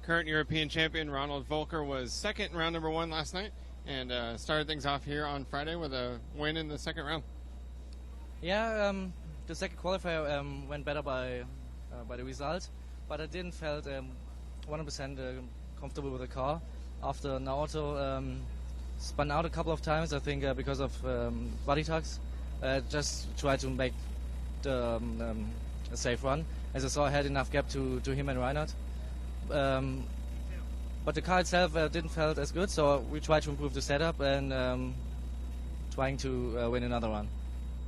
Current European champion Ronald Völker was second in round number 1 last night and started things off here on Friday with a win in the second round. Yeah, the second qualifier went better by the result, but I didn't felt 100% comfortable with the car. After Naoto spun out a couple of times, I think because of body tugs, just tried to make the a safe run. As I saw, I had enough gap to him and Reinhard. But the car itself didn't felt as good, so we tried to improve the setup and trying to win another run.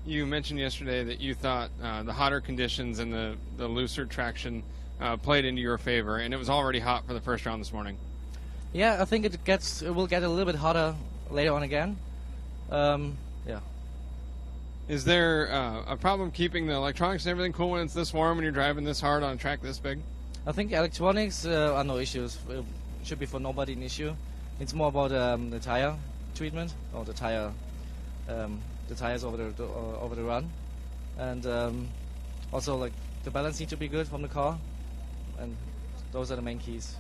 You mentioned yesterday that you thought the hotter conditions and the looser traction played into your favor, and it was already hot for the first round this morning. Yeah, I think it will get a little bit hotter later on again. Yeah. Is there a problem keeping the electronics and everything cool when it's this warm and you're driving this hard on a track this big? I think electronics are no issues. It should be for nobody an issue. It's more about the tire treatment or the tires over the run, and also like the balance needs to be good from the car, and those are the main keys.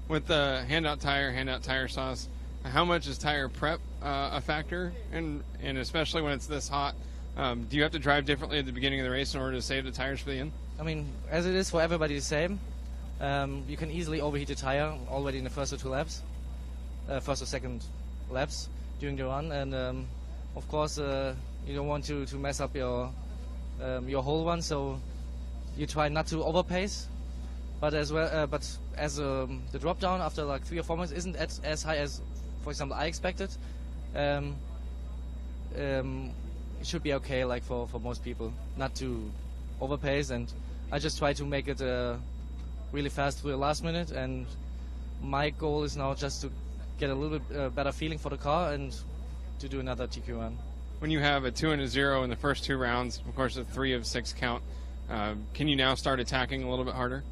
With the handout tire sauce, how much is tire prep a factor, and especially when it's this hot? Do you have to drive differently at the beginning of the race in order to save the tires for the end? I mean, as it is for everybody the same. You can easily overheat the tire already in the first or two laps, first or second laps during the run, and of course you don't want to mess up your whole run, so you try not to overpace. But as well, the drop down after like 3 or 4 minutes isn't as high as, for example, I expected. It should be okay, like for most people, not to overpace, and I just try to make it really fast through the last minute, and my goal is now just to get a little bit better feeling for the car and to do another TQ run. When you have a 2 and a 0 in the first 2 rounds, of course a 3 of 6 count, can you now start attacking a little bit harder?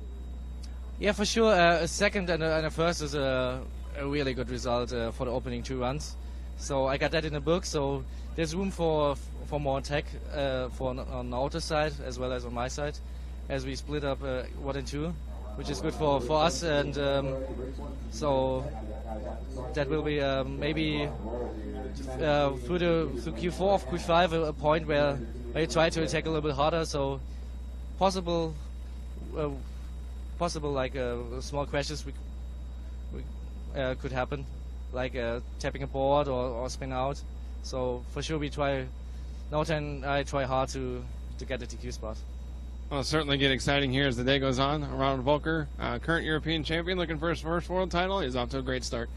Yeah, for sure. A second and a first is a really good result for the opening 2 runs. So I got that in the book. So there's room for more attack on the auto side as well as on my side, as we split up 1 and 2, which is good for us. And so that will be maybe through Q4 or Q5 a point where I try to attack a little bit harder. So possible like small crashes we could happen, like tapping a board or spin out. So for sure we try. I try hard to get the TQ spot. Well, it'll certainly get exciting here as the day goes on. Ronald Völker, current European champion, looking for his first world title. He's off to a great start.